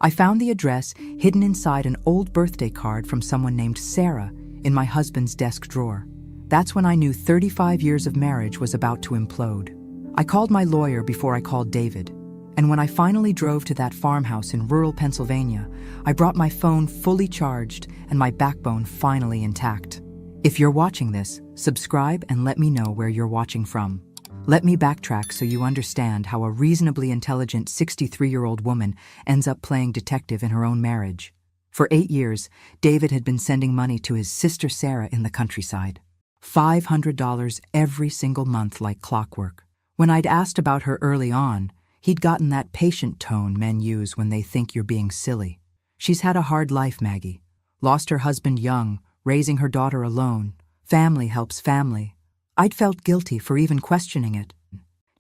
I found the address hidden inside an old birthday card from someone named Sarah in my husband's desk drawer. That's when I knew 35 years of marriage was about to implode. I called my lawyer before I called David, and when I finally drove to that farmhouse in rural Pennsylvania, I brought my phone fully charged and my backbone finally intact. If you're watching this, subscribe and let me know where you're watching from. Let me backtrack so you understand how a reasonably intelligent 63-year-old woman ends up playing detective in her own marriage. For 8 years, David had been sending money to his sister Sarah in the countryside. $500 every single month like clockwork. When I'd asked about her early on, he'd gotten that patient tone men use when they think you're being silly. She's had a hard life, Maggie. Lost her husband young, raising her daughter alone. Family helps family. I'd felt guilty for even questioning it.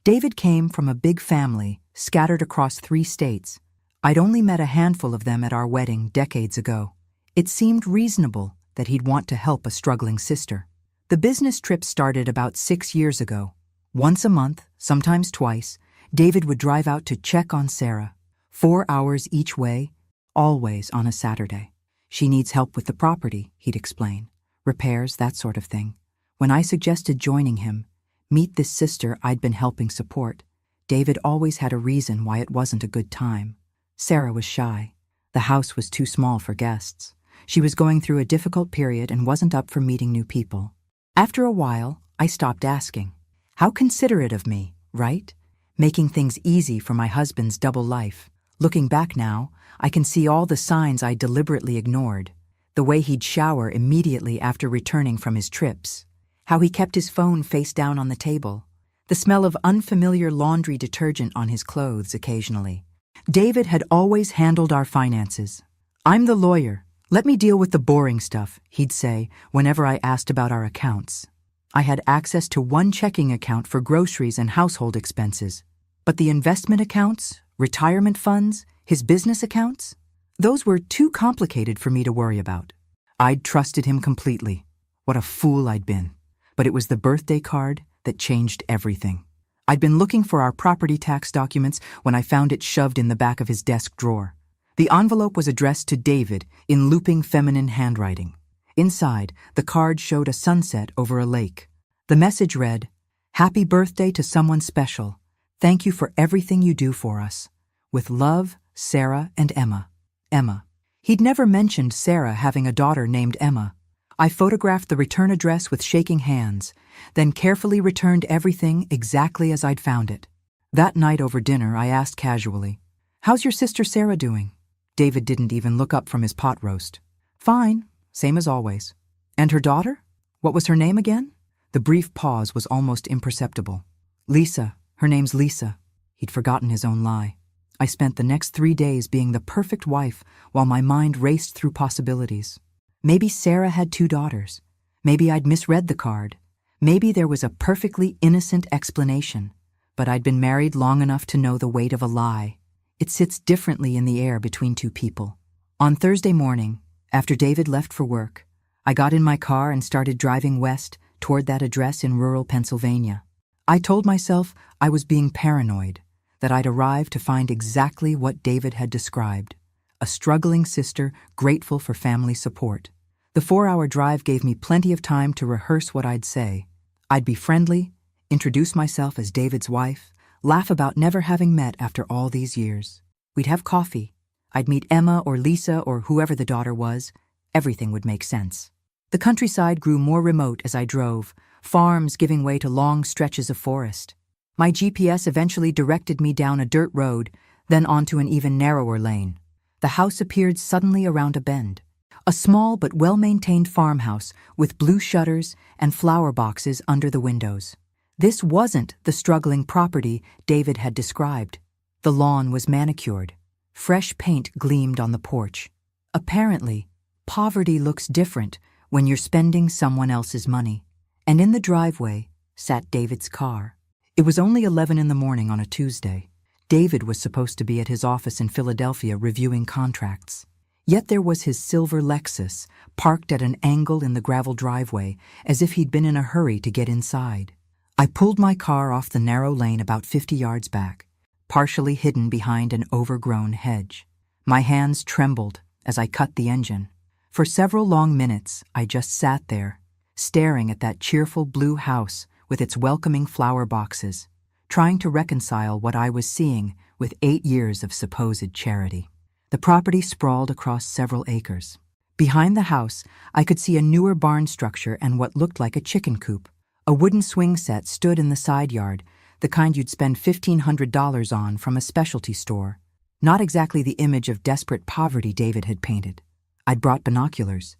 David came from a big family, scattered across 3 states. I'd only met a handful of them at our wedding decades ago. It seemed reasonable that he'd want to help a struggling sister. The business trip started about 6 years ago. Once a month, sometimes twice, David would drive out to check on Sarah. 4 hours each way, always on a Saturday. She needs help with the property, he'd explain. Repairs, that sort of thing. When I suggested joining him, meet this sister I'd been helping support, David always had a reason why it wasn't a good time. Sarah was shy. The house was too small for guests. She was going through a difficult period and wasn't up for meeting new people. After a while, I stopped asking. How considerate of me, right? Making things easy for my husband's double life. Looking back now, I can see all the signs I deliberately ignored. The way he'd shower immediately after returning from his trips. How he kept his phone face down on the table. The smell of unfamiliar laundry detergent on his clothes occasionally. David had always handled our finances. I'm the lawyer. Let me deal with the boring stuff, he'd say whenever I asked about our accounts. I had access to one checking account for groceries and household expenses. But the investment accounts, retirement funds, his business accounts? Those were too complicated for me to worry about. I'd trusted him completely. What a fool I'd been. But it was the birthday card that changed everything. I'd been looking for our property tax documents when I found it shoved in the back of his desk drawer. The envelope was addressed to David in looping feminine handwriting. Inside, the card showed a sunset over a lake. The message read, "Happy birthday to someone special. Thank you for everything you do for us. With love, Sarah and Emma." Emma. He'd never mentioned Sarah having a daughter named Emma. I photographed the return address with shaking hands, then carefully returned everything exactly as I'd found it. That night over dinner, I asked casually, "How's your sister Sarah doing?" David didn't even look up from his pot roast. "Fine, same as always." "And her daughter? What was her name again?" The brief pause was almost imperceptible. "Lisa. Her name's Lisa." He'd forgotten his own lie. I spent the next 3 days being the perfect wife while my mind raced through possibilities. Maybe Sarah had 2 daughters. Maybe I'd misread the card. Maybe there was a perfectly innocent explanation. But I'd been married long enough to know the weight of a lie. It sits differently in the air between 2 people. On Thursday morning, after David left for work, I got in my car and started driving west toward that address in rural Pennsylvania. I told myself I was being paranoid, that I'd arrived to find exactly what David had described. A struggling sister grateful for family support. The 4-hour drive gave me plenty of time to rehearse what I'd say. I'd be friendly, introduce myself as David's wife, laugh about never having met after all these years. We'd have coffee. I'd meet Emma or Lisa or whoever the daughter was. Everything would make sense. The countryside grew more remote as I drove, farms giving way to long stretches of forest. My GPS eventually directed me down a dirt road, then onto an even narrower lane. The house appeared suddenly around a bend. A small but well-maintained farmhouse with blue shutters and flower boxes under the windows. This wasn't the struggling property David had described. The lawn was manicured. Fresh paint gleamed on the porch. Apparently, poverty looks different when you're spending someone else's money. And in the driveway sat David's car. It was only 11 in the morning on a Tuesday. David was supposed to be at his office in Philadelphia reviewing contracts. Yet there was his silver Lexus, parked at an angle in the gravel driveway, as if he'd been in a hurry to get inside. I pulled my car off the narrow lane about 50 yards back, partially hidden behind an overgrown hedge. My hands trembled as I cut the engine. For several long minutes, I just sat there, staring at that cheerful blue house with its welcoming flower boxes, trying to reconcile what I was seeing with 8 years of supposed charity. The property sprawled across several acres. Behind the house, I could see a newer barn structure and what looked like a chicken coop. A wooden swing set stood in the side yard, the kind you'd spend $1,500 on from a specialty store. Not exactly the image of desperate poverty David had painted. I'd brought binoculars.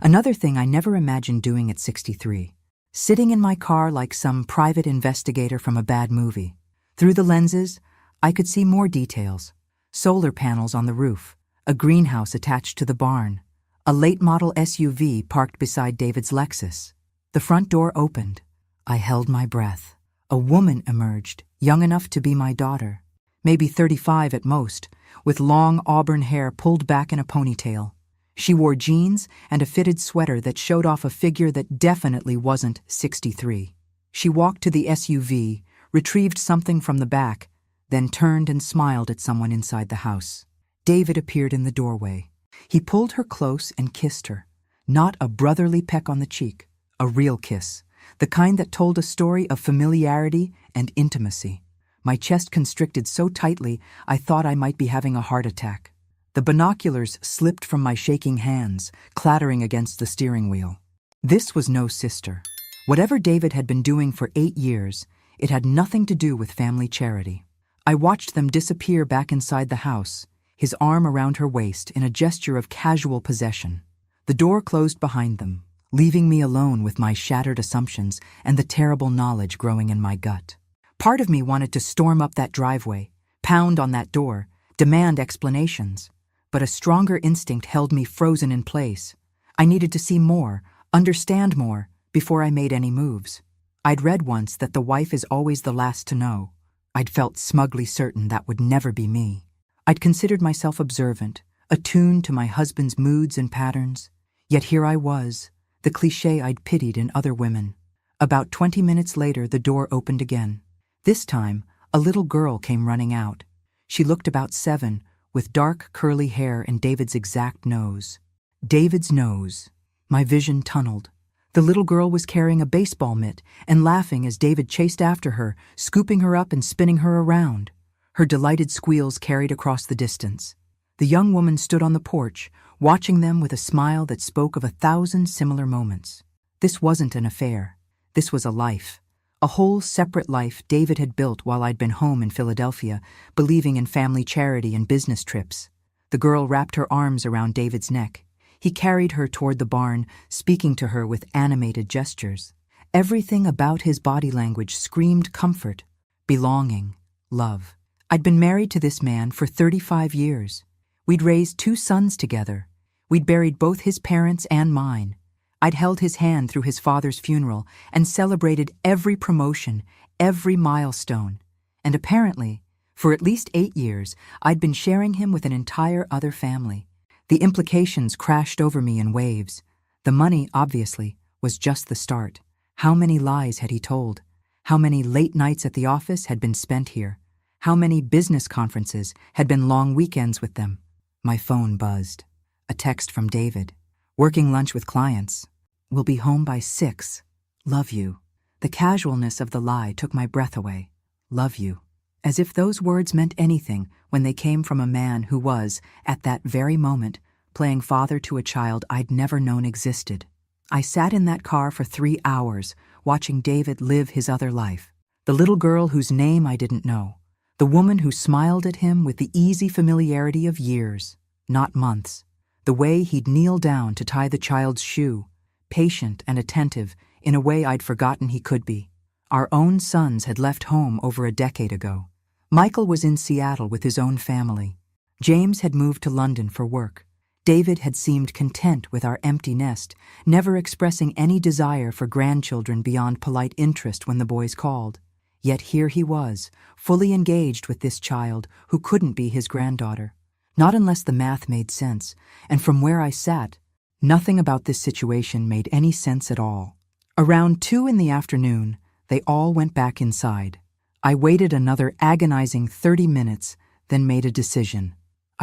Another thing I never imagined doing at 63. Sitting in my car like some private investigator from a bad movie. Through the lenses, I could see more details. Solar panels on the roof, a greenhouse attached to the barn, a late-model SUV parked beside David's Lexus. The front door opened. I held my breath. A woman emerged, young enough to be my daughter, maybe 35 at most, with long auburn hair pulled back in a ponytail. She wore jeans and a fitted sweater that showed off a figure that definitely wasn't 63. She walked to the SUV, retrieved something from the back, then turned and smiled at someone inside the house. David appeared in the doorway. He pulled her close and kissed her. Not a brotherly peck on the cheek, a real kiss, the kind that told a story of familiarity and intimacy. My chest constricted so tightly I thought I might be having a heart attack. The binoculars slipped from my shaking hands, clattering against the steering wheel. This was no sister. Whatever David had been doing for 8 years, it had nothing to do with family charity. I watched them disappear back inside the house, his arm around her waist in a gesture of casual possession. The door closed behind them, leaving me alone with my shattered assumptions and the terrible knowledge growing in my gut. Part of me wanted to storm up that driveway, pound on that door, demand explanations. But a stronger instinct held me frozen in place. I needed to see more, understand more, before I made any moves. I'd read once that the wife is always the last to know. I'd felt smugly certain that would never be me. I'd considered myself observant, attuned to my husband's moods and patterns. Yet here I was, the cliché I'd pitied in other women. About 20 minutes later, the door opened again. This time, a little girl came running out. She looked about 7, with dark, curly hair and David's exact nose. David's nose. My vision tunneled. The little girl was carrying a baseball mitt and laughing as David chased after her, scooping her up and spinning her around. Her delighted squeals carried across the distance. The young woman stood on the porch, watching them with a smile that spoke of 1,000 similar moments. This wasn't an affair. This was a life. A whole separate life David had built while I'd been home in Philadelphia, believing in family charity and business trips. The girl wrapped her arms around David's neck. He carried her toward the barn, speaking to her with animated gestures. Everything about his body language screamed comfort, belonging, love. I'd been married to this man for 35 years. We'd raised 2 sons together. We'd buried both his parents and mine. I'd held his hand through his father's funeral and celebrated every promotion, every milestone. And apparently, for at least 8 years, I'd been sharing him with an entire other family. The implications crashed over me in waves. The money, obviously, was just the start. How many lies had he told? How many late nights at the office had been spent here? How many business conferences had been long weekends with them? My phone buzzed. A text from David. Working lunch with clients. Will be home by 6. Love you. The casualness of the lie took my breath away. Love you. As if those words meant anything when they came from a man who was, at that very moment, playing father to a child I'd never known existed. I sat in that car for 3 hours, watching David live his other life. The little girl whose name I didn't know. The woman who smiled at him with the easy familiarity of years, not months. The way he'd kneel down to tie the child's shoe, patient and attentive in a way I'd forgotten he could be. Our own sons had left home over a decade ago. Michael was in Seattle with his own family. James had moved to London for work. David had seemed content with our empty nest, never expressing any desire for grandchildren beyond polite interest when the boys called. Yet here he was, fully engaged with this child who couldn't be his granddaughter. Not unless the math made sense, and from where I sat, nothing about this situation made any sense at all. Around 2 in the afternoon, they all went back inside. I waited another agonizing 30 minutes, then made a decision.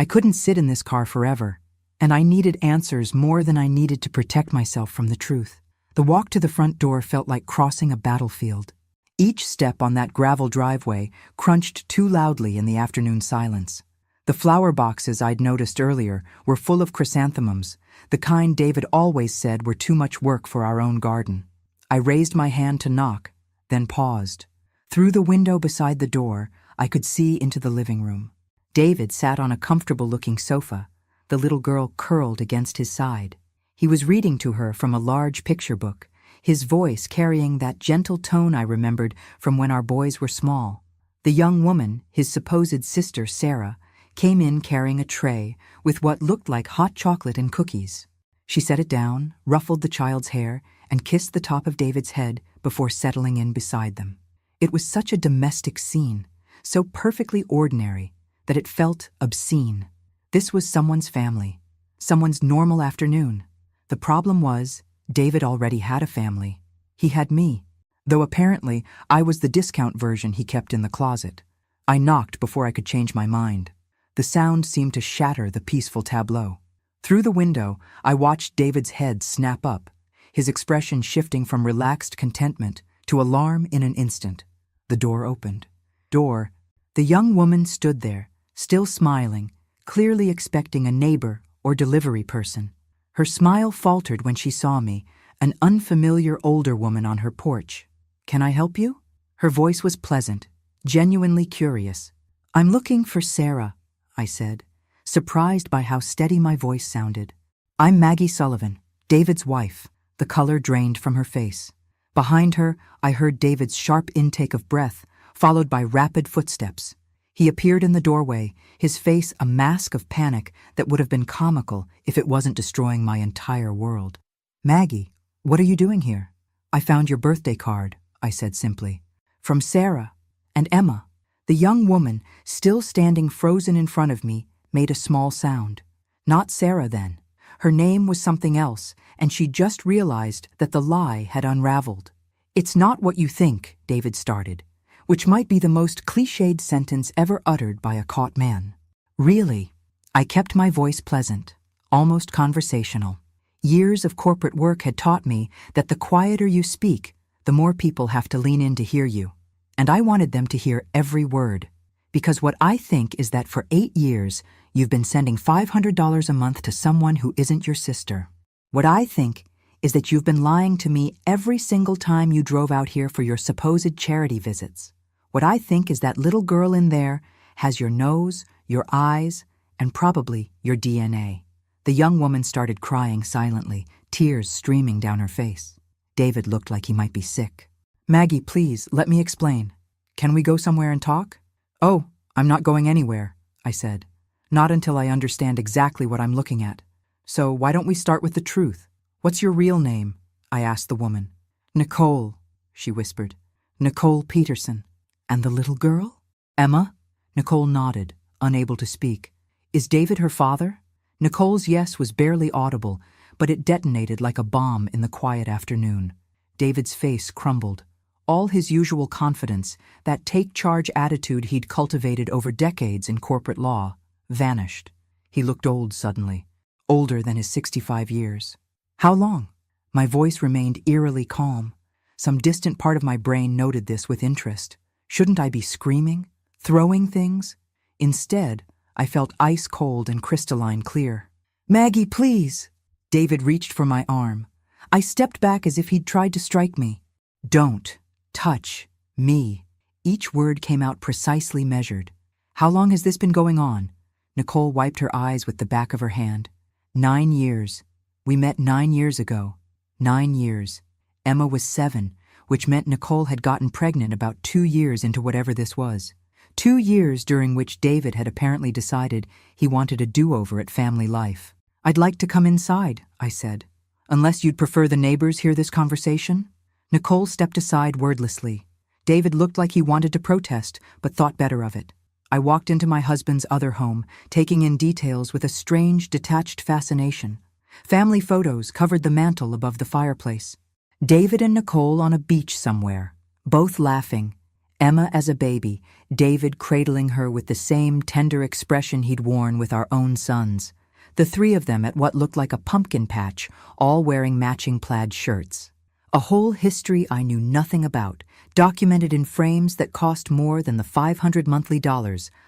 I couldn't sit in this car forever, and I needed answers more than I needed to protect myself from the truth. The walk to the front door felt like crossing a battlefield. Each step on that gravel driveway crunched too loudly in the afternoon silence. The flower boxes I'd noticed earlier were full of chrysanthemums, the kind David always said were too much work for our own garden. I raised my hand to knock, then paused. Through the window beside the door, I could see into the living room. David sat on a comfortable-looking sofa, the little girl curled against his side. He was reading to her from a large picture book, his voice carrying that gentle tone I remembered from when our boys were small. The young woman, his supposed sister Sarah, came in carrying a tray with what looked like hot chocolate and cookies. She set it down, ruffled the child's hair, and kissed the top of David's head before settling in beside them. It was such a domestic scene, so perfectly ordinary, that it felt obscene. This was someone's family, someone's normal afternoon. The problem was, David already had a family. He had me, though apparently I was the discount version he kept in the closet. I knocked before I could change my mind. The sound seemed to shatter the peaceful tableau. Through the window, I watched David's head snap up, his expression shifting from relaxed contentment to alarm in an instant. The door opened. The young woman stood there, still smiling, clearly expecting a neighbor or delivery person. Her smile faltered when she saw me, an unfamiliar older woman on her porch. "Can I help you?" Her voice was pleasant, genuinely curious. "I'm looking for Sarah," I said, surprised by how steady my voice sounded. "I'm Maggie Sullivan, David's wife." The color drained from her face. Behind her, I heard David's sharp intake of breath, followed by rapid footsteps. He appeared in the doorway, his face a mask of panic that would have been comical if it wasn't destroying my entire world. "Maggie, what are you doing here?" "I found your birthday card," I said simply. "From Sarah and Emma." The young woman, still standing frozen in front of me, made a small sound. Not Sarah, then. Her name was something else, and she just realized that the lie had unraveled. "It's not what you think," David started, which might be the most cliched sentence ever uttered by a caught man. "Really?" I kept my voice pleasant, almost conversational. Years of corporate work had taught me that the quieter you speak, the more people have to lean in to hear you. And I wanted them to hear every word. Because what I think is that for 8 years, you've been sending $500 a month to someone who isn't your sister. What I think is that you've been lying to me every single time you drove out here for your supposed charity visits. What I think is that little girl in there has your nose, your eyes, and probably your DNA. The young woman started crying silently, tears streaming down her face. David looked like he might be sick. "Maggie, please, let me explain. Can we go somewhere and talk?" "Oh, I'm not going anywhere," I said. "Not until I understand exactly what I'm looking at. So why don't we start with the truth? What's your real name?" I asked the woman. "Nicole," she whispered. "Nicole Peterson." "And the little girl?" "Emma?" Nicole nodded, unable to speak. "Is David her father?" Nicole's yes was barely audible, but it detonated like a bomb in the quiet afternoon. David's face crumbled. All his usual confidence, that take-charge attitude he'd cultivated over decades in corporate law, vanished. He looked old suddenly, older than his 65 years. "How long?" My voice remained eerily calm. Some distant part of my brain noted this with interest. Shouldn't I be screaming, throwing things? Instead, I felt ice-cold and crystalline clear. "Maggie, please!" David reached for my arm. I stepped back as if he'd tried to strike me. "Don't touch me." Each word came out precisely measured. "How long has this been going on?" Nicole wiped her eyes with the back of her hand. 9 years. We met 9 years ago. 9 years. Emma was 7, which meant Nicole had gotten pregnant about 2 years into whatever this was. 2 years during which David had apparently decided he wanted a do-over at family life. "I'd like to come inside," I said. "Unless you'd prefer the neighbors hear this conversation?" Nicole stepped aside wordlessly. David looked like he wanted to protest, but thought better of it. I walked into my husband's other home, taking in details with a strange, detached fascination. Family photos covered the mantel above the fireplace. David and Nicole on a beach somewhere, both laughing, Emma as a baby, David cradling her with the same tender expression he'd worn with our own sons. The three of them at what looked like a pumpkin patch, all wearing matching plaid shirts. A whole history I knew nothing about, documented in frames that cost more than the $500 monthly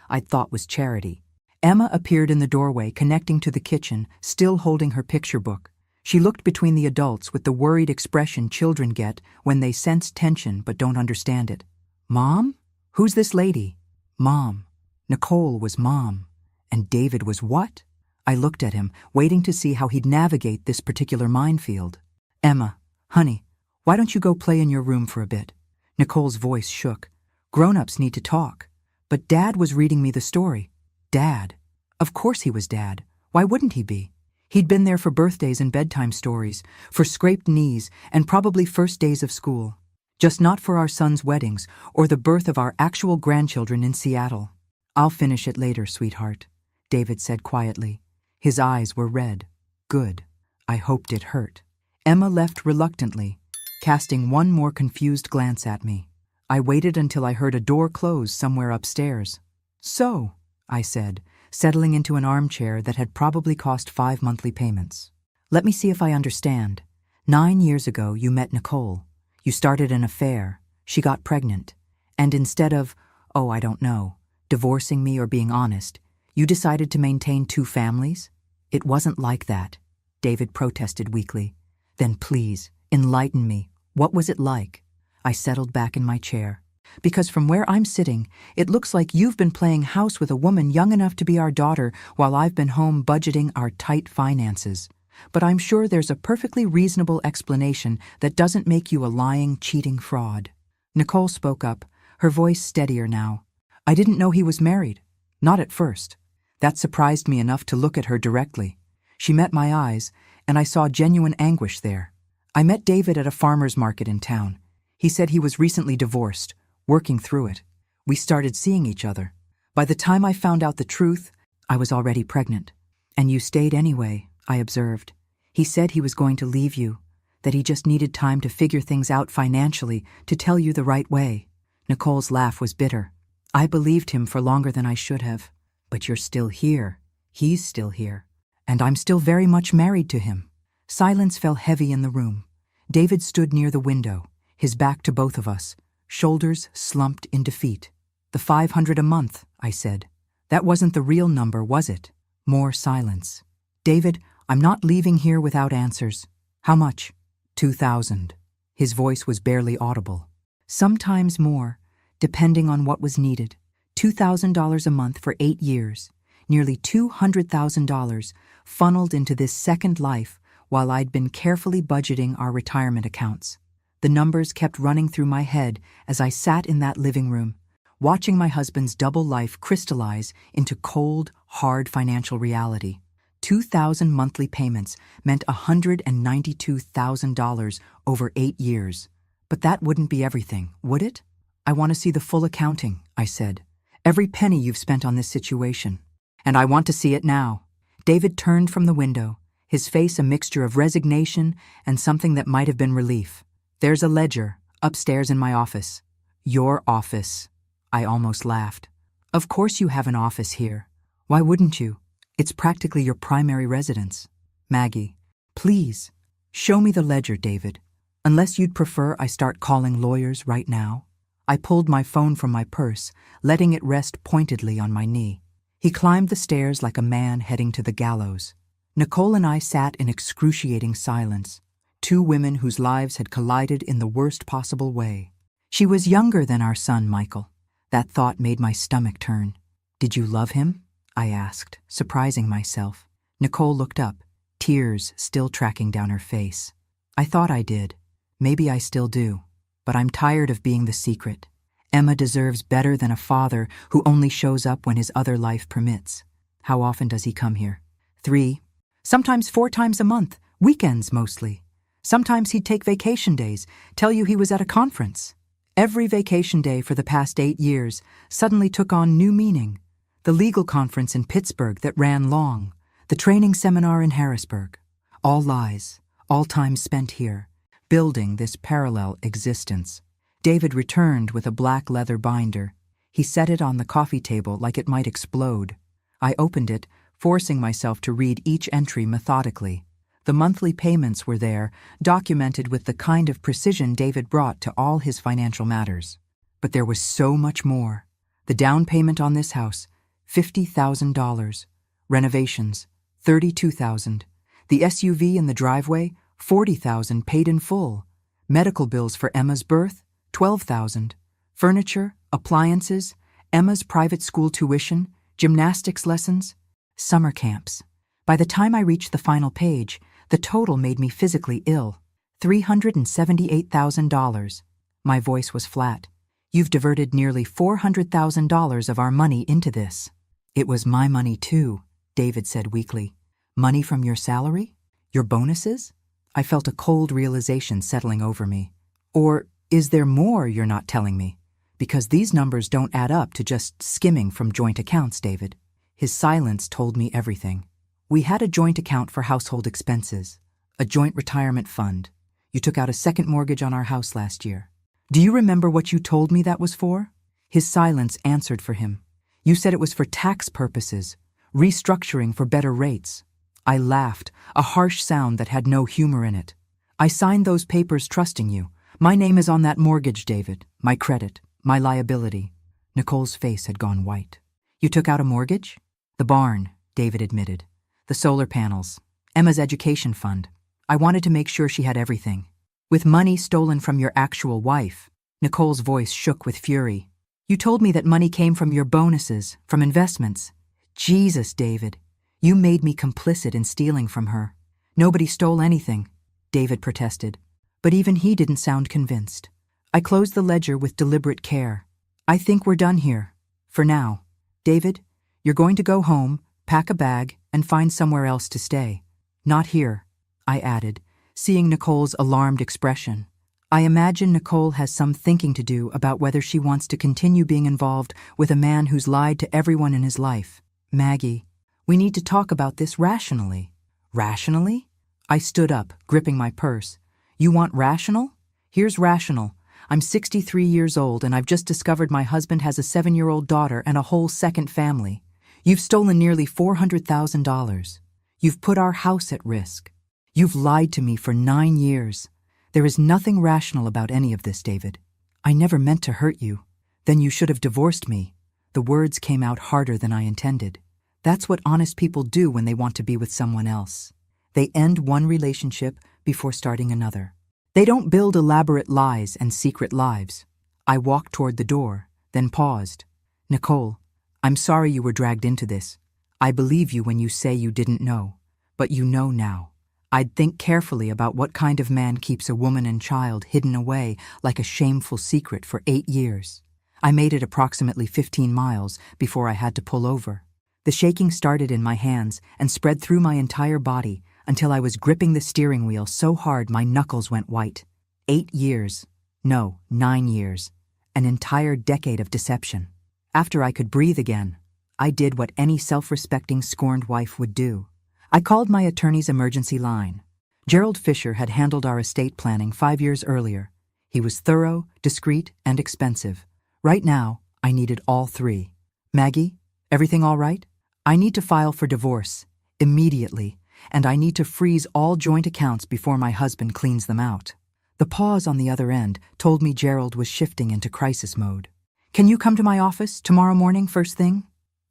I'd thought was charity. Emma appeared in the doorway connecting to the kitchen, still holding her picture book. She looked between the adults with the worried expression children get when they sense tension but don't understand it. Mom? Who's this lady? Mom. Nicole was Mom. And David was what? I looked at him, waiting to see how he'd navigate this particular minefield. Emma, honey, why don't you go play in your room for a bit? Nicole's voice shook. Grown-ups need to talk. But Dad was reading me the story. Dad? Of course he was Dad. Why wouldn't he be? He'd been there for birthdays and bedtime stories, for scraped knees, and probably first days of school. Just not for our sons' weddings or the birth of our actual grandchildren in Seattle. I'll finish it later, sweetheart, David said quietly. His eyes were red. Good. I hoped it hurt. Emma left reluctantly, casting one more confused glance at me. I waited until I heard a door close somewhere upstairs. So, I said, settling into an armchair that had probably cost 5 monthly payments. Let me see if I understand. 9 years ago, you met Nicole. You started an affair. She got pregnant. And instead of, I don't know, divorcing me or being honest, you decided to maintain 2 families? It wasn't like that, David protested weakly. Then please, enlighten me. What was it like? I settled back in my chair. Because from where I'm sitting, it looks like you've been playing house with a woman young enough to be our daughter while I've been home budgeting our tight finances. But I'm sure there's a perfectly reasonable explanation that doesn't make you a lying, cheating fraud. Nicole spoke up, her voice steadier now. I didn't know he was married. Not at first. That surprised me enough to look at her directly. She met my eyes, and I saw genuine anguish there. I met David at a farmer's market in town. He said he was recently divorced, working through it. We started seeing each other. By the time I found out the truth, I was already pregnant. And you stayed anyway, I observed. He said he was going to leave you, that he just needed time to figure things out financially to tell you the right way. Nicole's laugh was bitter. I believed him for longer than I should have. But you're still here. He's still here. And I'm still very much married to him. Silence fell heavy in the room. David stood near the window, his back to both of us, shoulders slumped in defeat. The $500 a month, I said. That wasn't the real number, was it? More silence. David, I'm not leaving here without answers. How much? 2,000. His voice was barely audible. Sometimes more, depending on what was needed. $2,000 a month for 8 years. Nearly $200,000 funneled into this second life while I'd been carefully budgeting our retirement accounts. The numbers kept running through my head as I sat in that living room, watching my husband's double life crystallize into cold, hard financial reality. 2,000 monthly payments meant $192,000 over 8 years. But that wouldn't be everything, would it? I want to see the full accounting, I said. Every penny you've spent on this situation. And I want to see it now. David turned from the window, his face a mixture of resignation and something that might have been relief. There's a ledger, upstairs in my office. Your office. I almost laughed. Of course you have an office here. Why wouldn't you? It's practically your primary residence. Maggie, please, show me the ledger, David. Unless you'd prefer I start calling lawyers right now. I pulled my phone from my purse, letting it rest pointedly on my knee. He climbed the stairs like a man heading to the gallows. Nicole and I sat in excruciating silence, two women whose lives had collided in the worst possible way. She was younger than our son, Michael. That thought made my stomach turn. Did you love him? I asked, surprising myself. Nicole looked up, tears still tracking down her face. I thought I did. Maybe I still do. But I'm tired of being the secret. Emma deserves better than a father who only shows up when his other life permits. How often does he come here? 3, sometimes 4 times a month, weekends mostly. Sometimes he'd take vacation days, tell you he was at a conference. Every vacation day for the past 8 years suddenly took on new meaning. The legal conference in Pittsburgh that ran long, the training seminar in Harrisburg. All lies, all time spent here, building this parallel existence. David returned with a black leather binder. He set it on the coffee table like it might explode. I opened it, forcing myself to read each entry methodically. The monthly payments were there, documented with the kind of precision David brought to all his financial matters. But there was so much more. The down payment on this house, $50,000. Renovations, $32,000. The SUV in the driveway, $40,000 paid in full. Medical bills for Emma's birth, $12,000. Furniture, appliances, Emma's private school tuition, gymnastics lessons, summer camps. By the time I reached the final page, the total made me physically ill. $378,000. My voice was flat. You've diverted nearly $400,000 of our money into this. It was my money too, David said weakly. Money from your salary? Your bonuses? I felt a cold realization settling over me. Or is there more you're not telling me? Because these numbers don't add up to just skimming from joint accounts, David. His silence told me everything. We had a joint account for household expenses, a joint retirement fund. You took out a second mortgage on our house last year. Do you remember what you told me that was for? His silence answered for him. You said it was for tax purposes, restructuring for better rates. I laughed, a harsh sound that had no humor in it. I signed those papers trusting you. My name is on that mortgage, David. My credit, my liability. Nicole's face had gone white. You took out a mortgage? The barn, David admitted. The solar panels. Emma's education fund. I wanted to make sure she had everything. With money stolen from your actual wife. Nicole's voice shook with fury. You told me that money came from your bonuses, from investments. Jesus, David. You made me complicit in stealing from her. Nobody stole anything, David protested. But even he didn't sound convinced. I closed the ledger with deliberate care. I think we're done here. For now. David, you're going to go home, pack a bag, and find somewhere else to stay. Not here, I added, seeing Nicole's alarmed expression. I imagine Nicole has some thinking to do about whether she wants to continue being involved with a man who's lied to everyone in his life. Maggie, we need to talk about this rationally. Rationally? I stood up, gripping my purse. You want rational? Here's rational. I'm 63 years old and I've just discovered my husband has a 7-year-old daughter and a whole second family. You've stolen nearly $400,000. You've put our house at risk. You've lied to me for 9 years. There is nothing rational about any of this, David. I never meant to hurt you. Then you should have divorced me. The words came out harder than I intended. That's what honest people do when they want to be with someone else. They end one relationship before starting another. They don't build elaborate lies and secret lives. I walked toward the door, then paused. Nicole, I'm sorry you were dragged into this. I believe you when you say you didn't know. But you know now. I'd think carefully about what kind of man keeps a woman and child hidden away like a shameful secret for 8 years. I made it approximately 15 miles before I had to pull over. The shaking started in my hands and spread through my entire body until I was gripping the steering wheel so hard my knuckles went white. 8 years. No, 9 years. An entire decade of deception. After I could breathe again, I did what any self-respecting scorned wife would do. I called my attorney's emergency line. Gerald Fisher had handled our estate planning 5 years earlier. He was thorough, discreet, and expensive. Right now, I needed all three. Maggie, everything all right? I need to file for divorce, immediately, and I need to freeze all joint accounts before my husband cleans them out. The pause on the other end told me Gerald was shifting into crisis mode. Can you come to my office tomorrow morning first thing?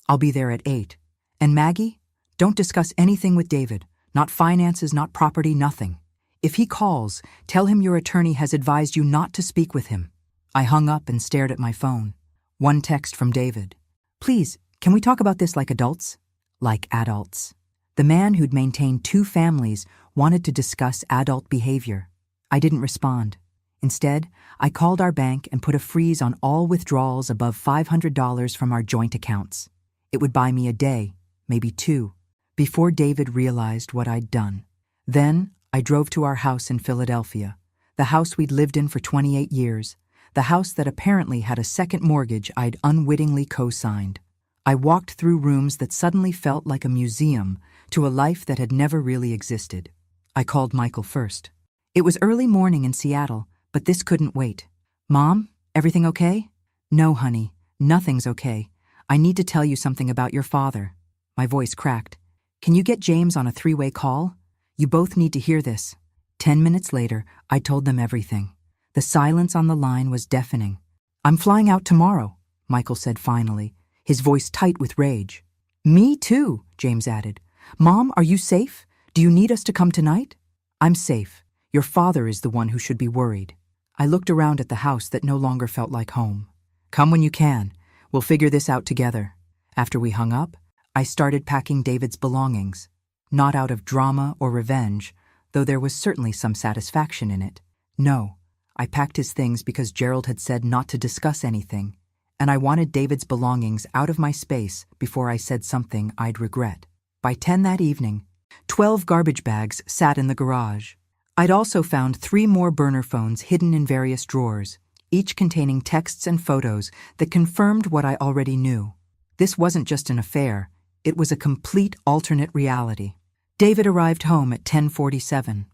I'll be there at 8. And Maggie, don't discuss anything with David. Not finances, not property, nothing. If he calls, tell him your attorney has advised you not to speak with him. I hung up and stared at my phone. One text from David. Please, can we talk about this like adults? Like adults. The man who'd maintained 2 families wanted to discuss adult behavior. I didn't respond. Instead, I called our bank and put a freeze on all withdrawals above $500 from our joint accounts. It would buy me a day, maybe 2, before David realized what I'd done. Then, I drove to our house in Philadelphia, the house we'd lived in for 28 years, the house that apparently had a second mortgage I'd unwittingly co-signed. I walked through rooms that suddenly felt like a museum to a life that had never really existed. I called Michael first. It was early morning in Seattle, but this couldn't wait. Mom, everything okay? No, honey, nothing's okay. I need to tell you something about your father. My voice cracked. Can you get James on a three-way call? You both need to hear this. 10 minutes later, I told them everything. The silence on the line was deafening. I'm flying out tomorrow, Michael said finally, his voice tight with rage. Me too, James added. Mom, are you safe? Do you need us to come tonight? I'm safe. Your father is the one who should be worried. I looked around at the house that no longer felt like home. Come when you can. We'll figure this out together. After we hung up, I started packing David's belongings. Not out of drama or revenge, though there was certainly some satisfaction in it. No, I packed his things because Gerald had said not to discuss anything, and I wanted David's belongings out of my space before I said something I'd regret. By 10 that evening, 12 garbage bags sat in the garage. I'd also found 3 more burner phones hidden in various drawers, each containing texts and photos that confirmed what I already knew. This wasn't just an affair, it was a complete alternate reality. David arrived home at 10:47.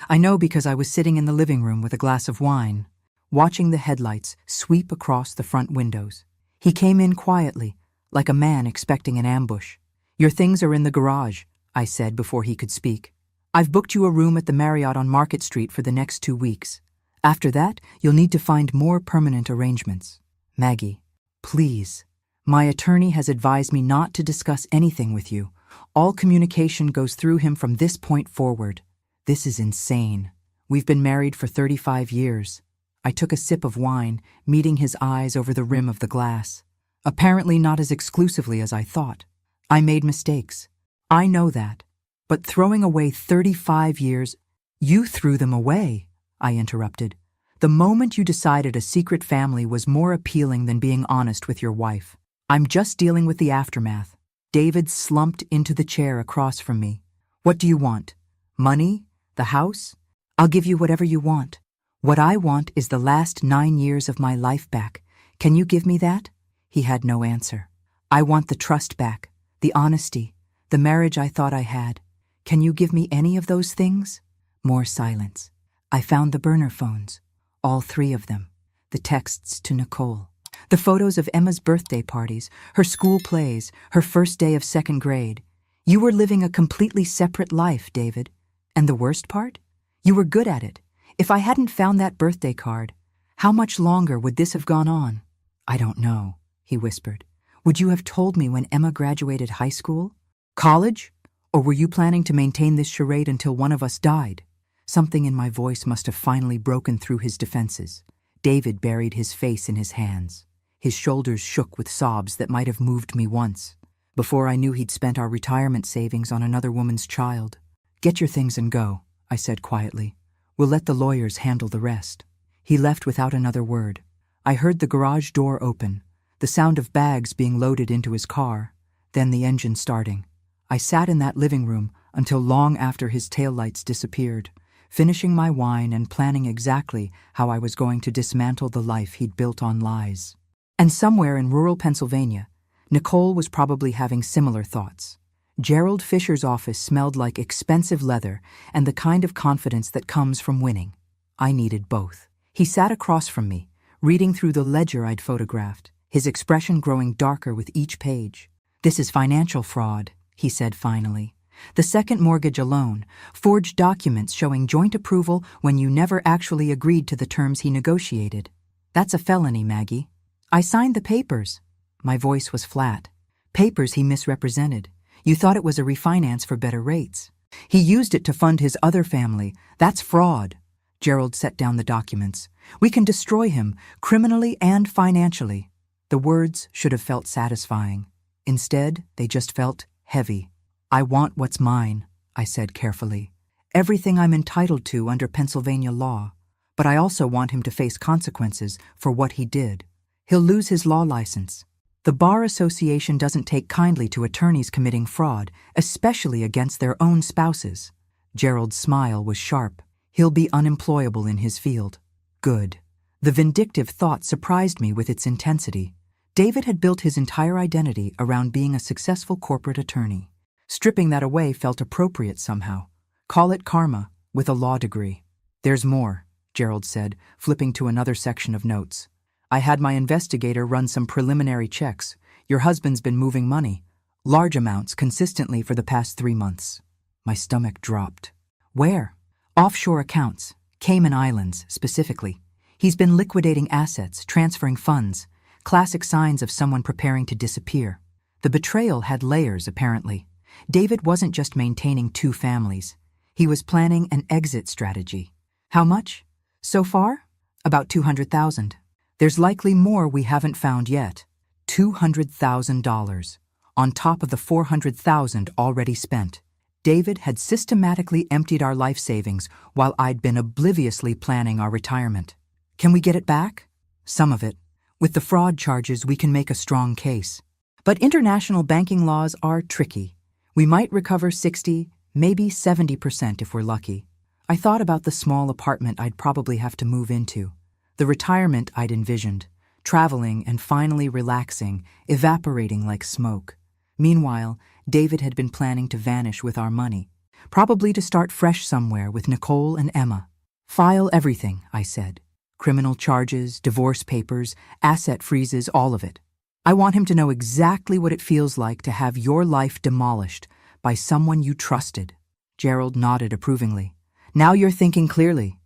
I know because I was sitting in the living room with a glass of wine, watching the headlights sweep across the front windows. He came in quietly, like a man expecting an ambush. Your things are in the garage, I said before he could speak. I've booked you a room at the Marriott on Market Street for the next 2 weeks. After that, you'll need to find more permanent arrangements. Maggie, please. My attorney has advised me not to discuss anything with you. All communication goes through him from this point forward. This is insane. We've been married for 35 years. I took a sip of wine, meeting his eyes over the rim of the glass. Apparently not as exclusively as I thought. I made mistakes. I know that. But throwing away 35 years, you threw them away, I interrupted. The moment you decided a secret family was more appealing than being honest with your wife. I'm just dealing with the aftermath. David slumped into the chair across from me. What do you want? Money? The house? I'll give you whatever you want. What I want is the last 9 years of my life back. Can you give me that? He had no answer. I want the trust back, the honesty, the marriage I thought I had. Can you give me any of those things? More silence. I found the burner phones, all 3 of them, the texts to Nicole, the photos of Emma's birthday parties, her school plays, her first day of 2nd grade. You were living a completely separate life, David. And the worst part? You were good at it. If I hadn't found that birthday card, how much longer would this have gone on? I don't know, he whispered. Would you have told me when Emma graduated high school? College? Or were you planning to maintain this charade until one of us died? Something in my voice must have finally broken through his defenses. David buried his face in his hands. His shoulders shook with sobs that might have moved me once. Before I knew he'd spent our retirement savings on another woman's child. Get your things and go, I said quietly. We'll let the lawyers handle the rest. He left without another word. I heard the garage door open, the sound of bags being loaded into his car, then the engine starting. I sat in that living room until long after his taillights disappeared, finishing my wine and planning exactly how I was going to dismantle the life he'd built on lies. And somewhere in rural Pennsylvania, Nicole was probably having similar thoughts. Gerald Fisher's office smelled like expensive leather and the kind of confidence that comes from winning. I needed both. He sat across from me, reading through the ledger I'd photographed, his expression growing darker with each page. This is financial fraud, he said finally. The second mortgage alone, forged documents showing joint approval when you never actually agreed to the terms he negotiated. That's a felony, Maggie. I signed the papers. My voice was flat. Papers he misrepresented. You thought it was a refinance for better rates. He used it to fund his other family. That's fraud. Gerald set down the documents. We can destroy him, criminally and financially. The words should have felt satisfying. Instead, they just felt heavy. I want what's mine, I said carefully. Everything I'm entitled to under Pennsylvania law. But I also want him to face consequences for what he did. He'll lose his law license. The Bar Association doesn't take kindly to attorneys committing fraud, especially against their own spouses. Gerald's smile was sharp. He'll be unemployable in his field. Good. The vindictive thought surprised me with its intensity. David had built his entire identity around being a successful corporate attorney. Stripping that away felt appropriate somehow. Call it karma, with a law degree. There's more, Gerald said, flipping to another section of notes. I had my investigator run some preliminary checks. Your husband's been moving money. Large amounts consistently for the past 3 months. My stomach dropped. Where? Offshore accounts. Cayman Islands, specifically. He's been liquidating assets, transferring funds. Classic signs of someone preparing to disappear. The betrayal had layers, apparently. David wasn't just maintaining 2 families. He was planning an exit strategy. How much? So far? About $200,000. There's likely more we haven't found yet. $200,000. On top of the $400,000 already spent. David had systematically emptied our life savings while I'd been obliviously planning our retirement. Can we get it back? Some of it. With the fraud charges, we can make a strong case. But international banking laws are tricky. We might recover 60, maybe 70% if we're lucky. I thought about the small apartment I'd probably have to move into, the retirement I'd envisioned, traveling and finally relaxing, evaporating like smoke. Meanwhile, David had been planning to vanish with our money, probably to start fresh somewhere with Nicole and Emma. File everything, I said. Criminal charges, divorce papers, asset freezes, all of it. I want him to know exactly what it feels like to have your life demolished by someone you trusted. Gerald nodded approvingly. Now you're thinking clearly.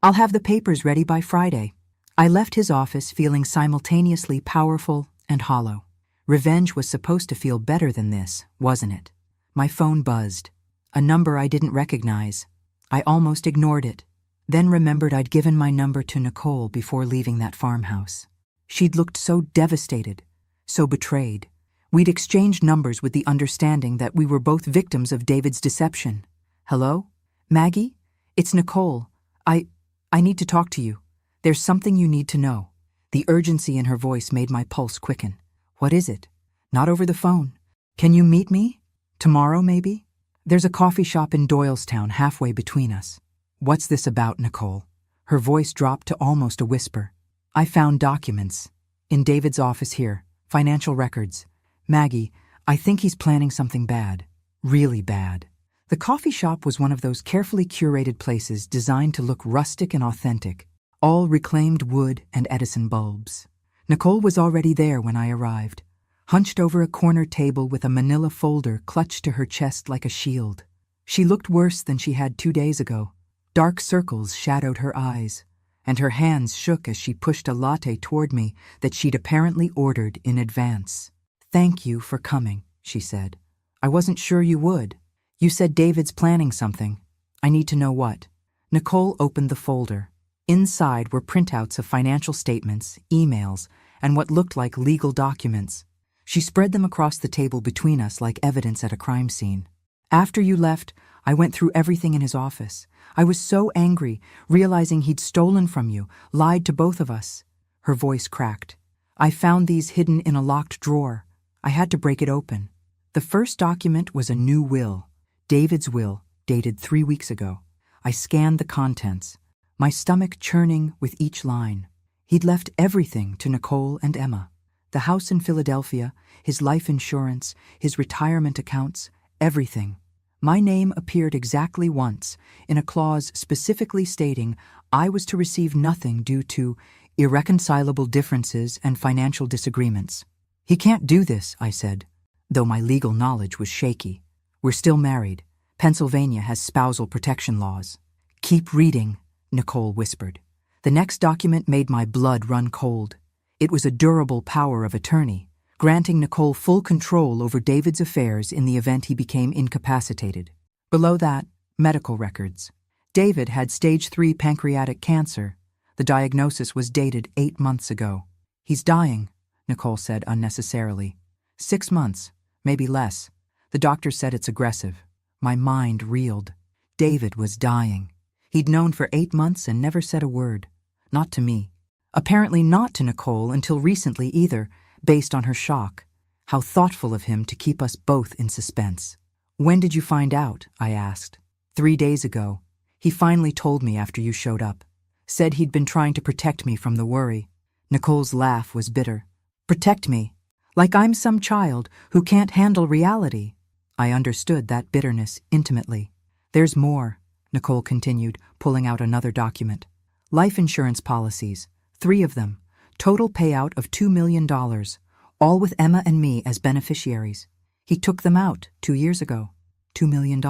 I'll have the papers ready by Friday. I left his office feeling simultaneously powerful and hollow. Revenge was supposed to feel better than this, wasn't it? My phone buzzed. A number I didn't recognize. I almost ignored it, then remembered I'd given my number to Nicole before leaving that farmhouse. She'd looked so devastated, so betrayed. We'd exchanged numbers with the understanding that we were both victims of David's deception. Hello? Maggie? It's Nicole. I need to talk to you. There's something you need to know. The urgency in her voice made my pulse quicken. What is it? Not over the phone. Can you meet me? Tomorrow, maybe? There's a coffee shop in Doylestown halfway between us. What's this about, Nicole? Her voice dropped to almost a whisper. I found documents. In David's office here. Financial records. Maggie, I think he's planning something bad. Really bad. The coffee shop was one of those carefully curated places designed to look rustic and authentic. All reclaimed wood and Edison bulbs. Nicole was already there when I arrived, hunched over a corner table with a manila folder clutched to her chest like a shield. She looked worse than she had 2 days ago. Dark circles shadowed her eyes, and her hands shook as she pushed a latte toward me that she'd apparently ordered in advance. Thank you for coming, she said. I wasn't sure you would. You said David's planning something. I need to know what. Nicole opened the folder. Inside were printouts of financial statements, emails, and what looked like legal documents. She spread them across the table between us like evidence at a crime scene. After you left, I went through everything in his office. I was so angry, realizing he'd stolen from you, lied to both of us. Her voice cracked. I found these hidden in a locked drawer. I had to break it open. The first document was a new will. David's will, dated 3 weeks ago. I scanned the contents, my stomach churning with each line. He'd left everything to Nicole and Emma. The house in Philadelphia, his life insurance, his retirement accounts, everything. My name appeared exactly once, in a clause specifically stating I was to receive nothing due to irreconcilable differences and financial disagreements. He can't do this, I said, though my legal knowledge was shaky. We're still married. Pennsylvania has spousal protection laws. Keep reading, Nicole whispered. The next document made my blood run cold. It was a durable power of attorney, granting Nicole full control over David's affairs in the event he became incapacitated. Below that, medical records. David had stage 3 pancreatic cancer. The diagnosis was dated 8 months ago. He's dying, Nicole said unnecessarily. 6 months, maybe less. The doctor said it's aggressive. My mind reeled. David was dying. He'd known for 8 months and never said a word. Not to me. Apparently not to Nicole until recently either, based on her shock. How thoughtful of him to keep us both in suspense. When did you find out? I asked. 3 days ago. He finally told me after you showed up. Said he'd been trying to protect me from the worry. Nicole's laugh was bitter. Protect me? Like I'm some child who can't handle reality. I understood that bitterness intimately. There's more, Nicole continued, pulling out another document. Life insurance policies, 3 of them, total payout of $2 million, all with Emma and me as beneficiaries. He took them out 2 years ago. $2 million.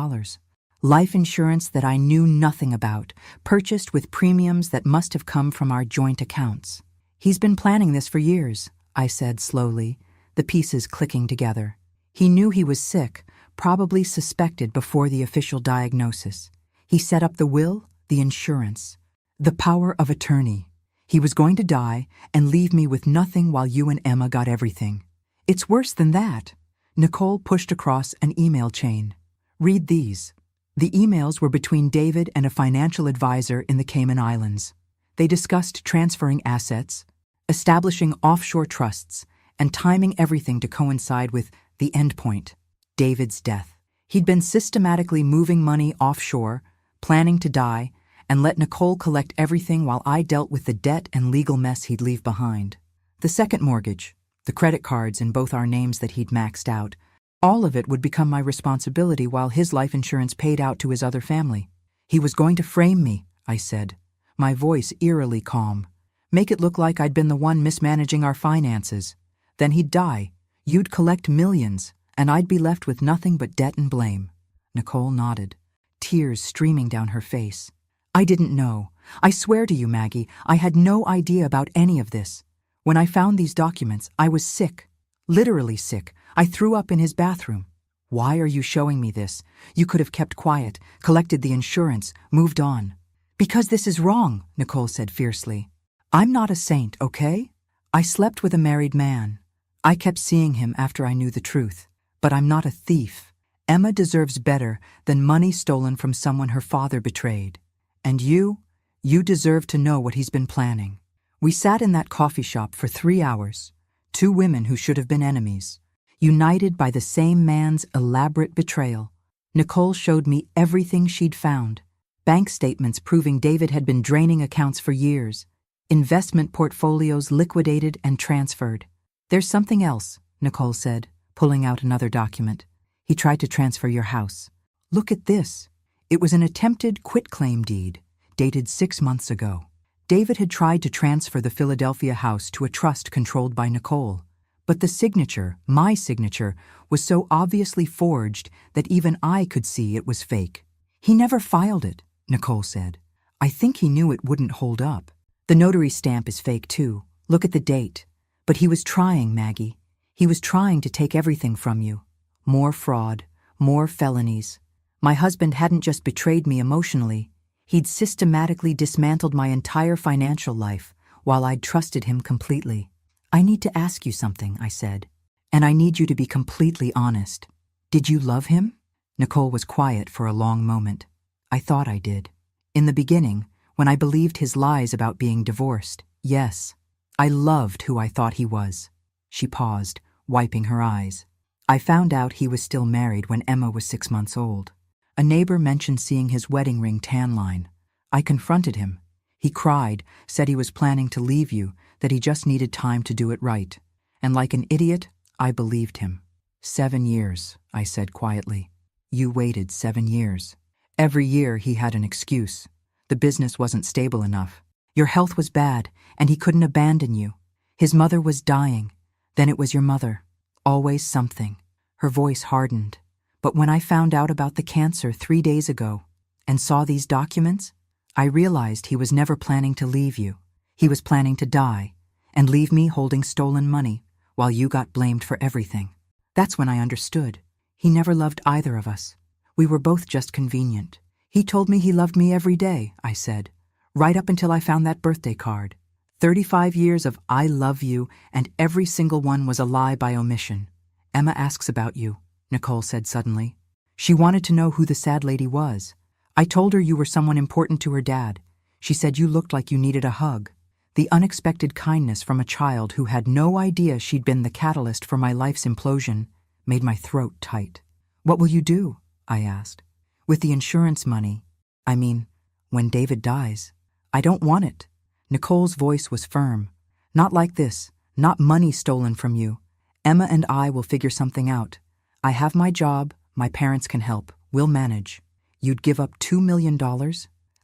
Life insurance that I knew nothing about, purchased with premiums that must have come from our joint accounts. He's been planning this for years, I said slowly, the pieces clicking together. He knew he was sick, probably suspected before the official diagnosis. He set up the will, the insurance, the power of attorney. He was going to die and leave me with nothing while you and Emma got everything. It's worse than that. Nicole pushed across an email chain. Read these. The emails were between David and a financial advisor in the Cayman Islands. They discussed transferring assets, establishing offshore trusts, and timing everything to coincide with the end point, David's death. He'd been systematically moving money offshore, planning to die, and let Nicole collect everything while I dealt with the debt and legal mess he'd leave behind. The second mortgage, the credit cards in both our names that he'd maxed out, all of it would become my responsibility while his life insurance paid out to his other family. He was going to frame me, I said, my voice eerily calm. Make it look like I'd been the one mismanaging our finances. Then he'd die, you'd collect millions, and I'd be left with nothing but debt and blame. Nicole nodded, tears streaming down her face. I didn't know. I swear to you, Maggie, I had no idea about any of this. When I found these documents, I was sick. Literally sick. I threw up in his bathroom. Why are you showing me this? You could have kept quiet, collected the insurance, moved on. Because this is wrong, Nicole said fiercely. I'm not a saint, okay? I slept with a married man. I kept seeing him after I knew the truth. But I'm not a thief. Emma deserves better than money stolen from someone her father betrayed. And you deserve to know what he's been planning. We sat in that coffee shop for 3 hours. 2 women who should have been enemies, united by the same man's elaborate betrayal. Nicole showed me everything she'd found. Bank statements proving David had been draining accounts for years. Investment portfolios liquidated and transferred. There's something else, Nicole said, pulling out another document. He tried to transfer your house. Look at this. It was an attempted quitclaim deed, dated 6 months ago. David had tried to transfer the Philadelphia house to a trust controlled by Nicole. But the signature, my signature, was so obviously forged that even I could see it was fake. He never filed it, Nicole said. I think he knew it wouldn't hold up. The notary stamp is fake too. Look at the date. But he was trying, Maggie. He was trying to take everything from you. More fraud, more felonies. My husband hadn't just betrayed me emotionally. He'd systematically dismantled my entire financial life while I'd trusted him completely. I need to ask you something, I said. And I need you to be completely honest. Did you love him? Nicole was quiet for a long moment. I thought I did. In the beginning, when I believed his lies about being divorced, yes. I loved who I thought he was. She paused, wiping her eyes. I found out he was still married when Emma was 6 months old. A neighbor mentioned seeing his wedding ring tan line. I confronted him. He cried, said he was planning to leave you, that he just needed time to do it right. And like an idiot, I believed him. 7 years, I said quietly. You waited 7 years. Every year he had an excuse. The business wasn't stable enough. Your health was bad, and he couldn't abandon you. His mother was dying. Then it was your mother. Always something. Her voice hardened. But when I found out about the cancer 3 days ago and saw these documents, I realized he was never planning to leave you. He was planning to die and leave me holding stolen money while you got blamed for everything. That's when I understood. He never loved either of us. We were both just convenient. He told me he loved me every day, I said, right up until I found that birthday card. 35 years of I love you, and every single one was a lie by omission. Emma asks about you, Nicole said suddenly. She wanted to know who the sad lady was. I told her you were someone important to her dad. She said you looked like you needed a hug. The unexpected kindness from a child who had no idea she'd been the catalyst for my life's implosion made my throat tight. What will you do? I asked. With the insurance money. I mean, when David dies. I don't want it. Nicole's voice was firm. Not like this. Not money stolen from you. Emma and I will figure something out. I have my job. My parents can help. We'll manage. You'd give up $2 million?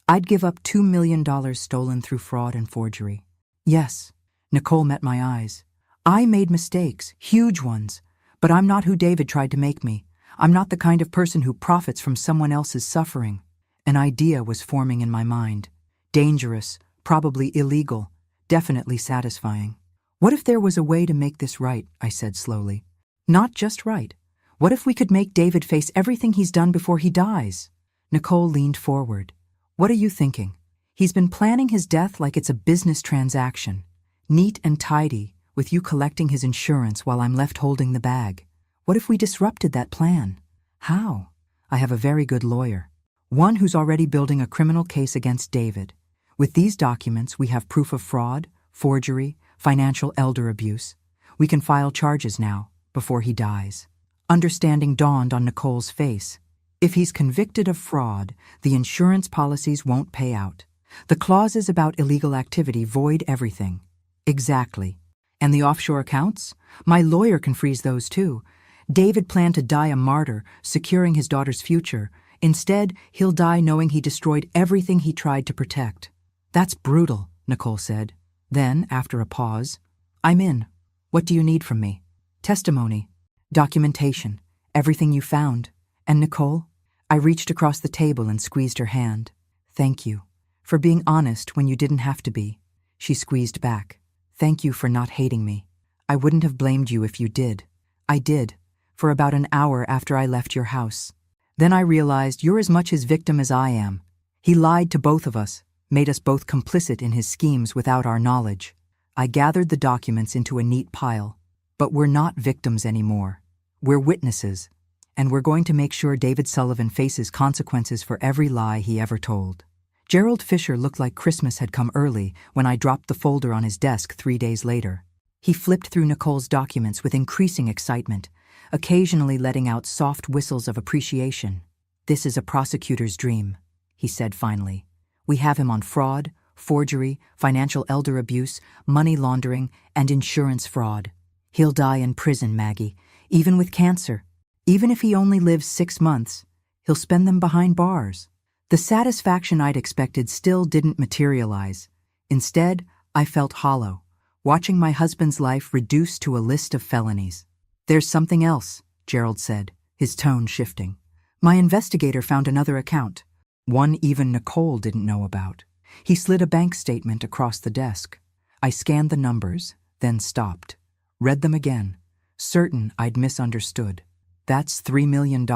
I'd give up $2 million stolen through fraud and forgery. Yes, Nicole met my eyes. I made mistakes, huge ones, but I'm not who David tried to make me. I'm not the kind of person who profits from someone else's suffering. An idea was forming in my mind. Dangerous, probably illegal, definitely satisfying. What if there was a way to make this right, I said slowly. Not just right. What if we could make David face everything he's done before he dies? Nicole leaned forward. What are you thinking? He's been planning his death like it's a business transaction. Neat and tidy, with you collecting his insurance while I'm left holding the bag. What if we disrupted that plan? How? I have a very good lawyer. One who's already building a criminal case against David. With these documents, we have proof of fraud, forgery, financial elder abuse. We can file charges now, before he dies. Understanding dawned on Nicole's face. If he's convicted of fraud, the insurance policies won't pay out. The clauses about illegal activity void everything. Exactly. And the offshore accounts? My lawyer can freeze those too. David planned to die a martyr, securing his daughter's future. Instead, he'll die knowing he destroyed everything he tried to protect. That's brutal, Nicole said. Then, after a pause, I'm in. What do you need from me? Testimony. Documentation. Everything you found. And Nicole? I reached across the table and squeezed her hand. Thank you. For being honest when you didn't have to be. She squeezed back. Thank you for not hating me. I wouldn't have blamed you if you did. I did. For about an hour after I left your house. Then I realized you're as much his victim as I am. He lied to both of us, made us both complicit in his schemes without our knowledge. I gathered the documents into a neat pile. But we're not victims anymore. We're witnesses. And we're going to make sure David Sullivan faces consequences for every lie he ever told. Gerald Fisher looked like Christmas had come early when I dropped the folder on his desk 3 days later. He flipped through Nicole's documents with increasing excitement, occasionally letting out soft whistles of appreciation. This is a prosecutor's dream, he said finally. We have him on fraud, forgery, financial elder abuse, money laundering, and insurance fraud. He'll die in prison, Maggie, even with cancer. Even if he only lives 6 months, he'll spend them behind bars. The satisfaction I'd expected still didn't materialize. Instead, I felt hollow, watching my husband's life reduced to a list of felonies. There's something else, Gerald said, his tone shifting. My investigator found another account, one even Nicole didn't know about. He slid a bank statement across the desk. I scanned the numbers, then stopped. Read them again, certain I'd misunderstood. That's $3 million,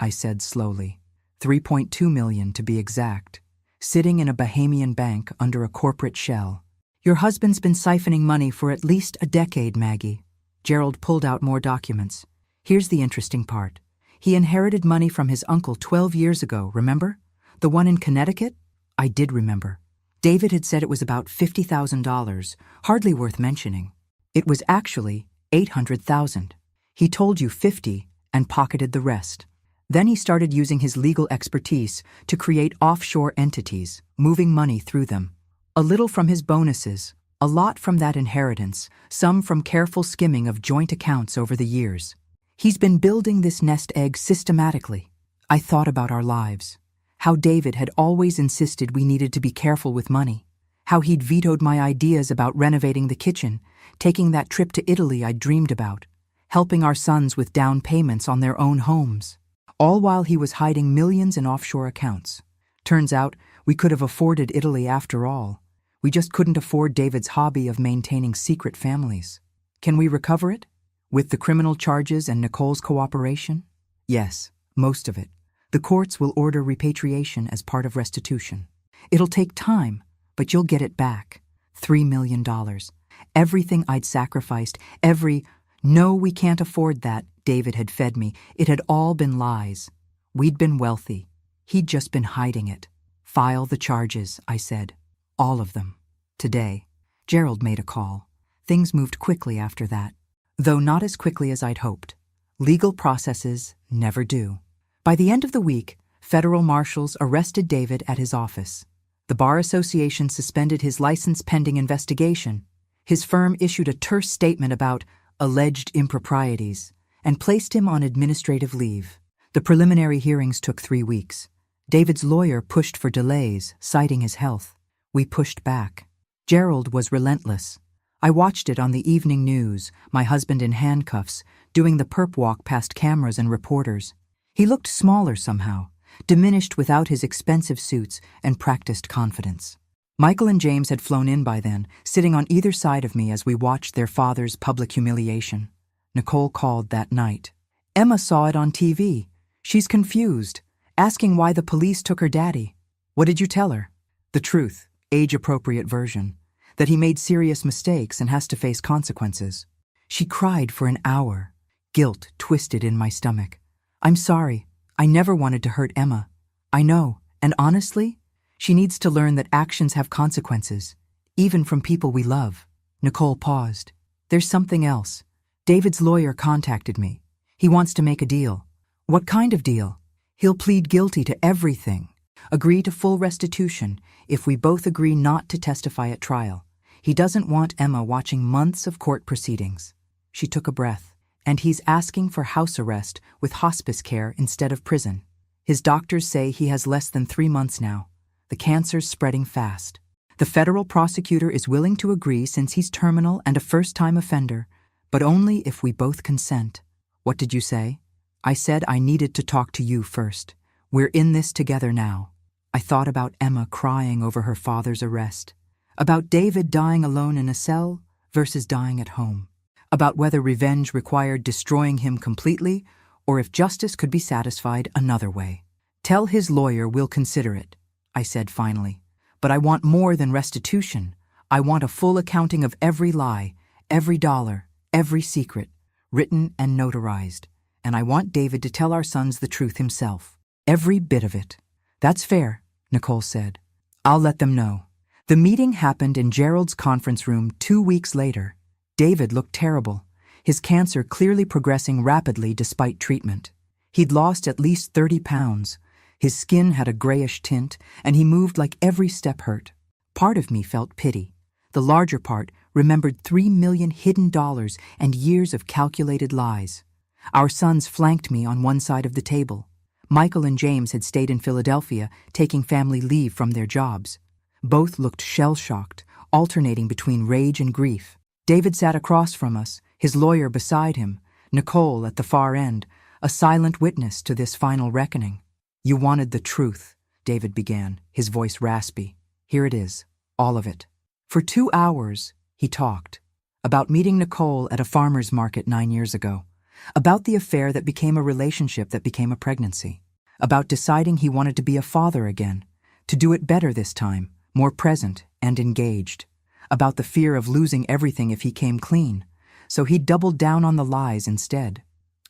I said slowly. $3.2 million to be exact. Sitting in a Bahamian bank under a corporate shell. Your husband's been siphoning money for at least a decade, Maggie. Gerald pulled out more documents. Here's the interesting part. He inherited money from his uncle 12 years ago, remember? The one in Connecticut? I did remember. David had said it was about $50,000, hardly worth mentioning. It was actually $800,000. He told you 50 and pocketed the rest. Then he started using his legal expertise to create offshore entities, moving money through them. A little from his bonuses, a lot from that inheritance, some from careful skimming of joint accounts over the years. He's been building this nest egg systematically. I thought about our lives. How David had always insisted we needed to be careful with money. How he'd vetoed my ideas about renovating the kitchen, taking that trip to Italy I'd dreamed about, helping our sons with down payments on their own homes. All while he was hiding millions in offshore accounts. Turns out, we could have afforded Italy after all. We just couldn't afford David's hobby of maintaining secret families. Can we recover it? With the criminal charges and Nicole's cooperation? Yes, most of it. The courts will order repatriation as part of restitution. It'll take time, but you'll get it back. $3 million. Everything I'd sacrificed, No, we can't afford that, David had fed me. It had all been lies. We'd been wealthy. He'd just been hiding it. File the charges, I said. All of them. Today. Gerald made a call. Things moved quickly after that. Though not as quickly as I'd hoped. Legal processes never do. By the end of the week, federal marshals arrested David at his office. The Bar Association suspended his license pending investigation. His firm issued a terse statement about alleged improprieties and placed him on administrative leave. The preliminary hearings took 3 weeks. David's lawyer pushed for delays, citing his health. We pushed back. Gerald was relentless. I watched it on the evening news, my husband in handcuffs, doing the perp walk past cameras and reporters. He looked smaller somehow, diminished without his expensive suits and practiced confidence. Michael and James had flown in by then, sitting on either side of me as we watched their father's public humiliation. Nicole called that night. Emma saw it on TV. She's confused, asking why the police took her daddy. What did you tell her? The truth, age-appropriate version, that he made serious mistakes and has to face consequences. She cried for an hour, guilt twisted in my stomach. I'm sorry. I never wanted to hurt Emma. I know, and honestly, she needs to learn that actions have consequences, even from people we love. Nicole paused. There's something else. David's lawyer contacted me. He wants to make a deal. What kind of deal? He'll plead guilty to everything, agree to full restitution if we both agree not to testify at trial. He doesn't want Emma watching months of court proceedings. She took a breath. And he's asking for house arrest with hospice care instead of prison. His doctors say he has less than 3 months now. The cancer's spreading fast. The federal prosecutor is willing to agree since he's terminal and a first-time offender, but only if we both consent. What did you say? I said I needed to talk to you first. We're in this together now. I thought about Emma crying over her father's arrest, about David dying alone in a cell versus dying at home, about whether revenge required destroying him completely or if justice could be satisfied another way. Tell his lawyer we'll consider it, I said finally. But I want more than restitution. I want a full accounting of every lie, every dollar, every secret, written and notarized. And I want David to tell our sons the truth himself. Every bit of it. That's fair, Nicole said. I'll let them know. The meeting happened in Gerald's conference room 2 weeks later. David looked terrible, his cancer clearly progressing rapidly despite treatment. He'd lost at least 30 pounds. His skin had a grayish tint, and he moved like every step hurt. Part of me felt pity. The larger part remembered $3 million hidden dollars and years of calculated lies. Our sons flanked me on one side of the table. Michael and James had stayed in Philadelphia, taking family leave from their jobs. Both looked shell-shocked, alternating between rage and grief. David sat across from us, his lawyer beside him, Nicole at the far end, a silent witness to this final reckoning. You wanted the truth, David began, his voice raspy. Here it is, all of it. For 2 hours, he talked. About meeting Nicole at a farmer's market 9 years ago. About the affair that became a relationship that became a pregnancy. About deciding he wanted to be a father again, to do it better this time, more present and engaged. About the fear of losing everything if he came clean, so he doubled down on the lies instead.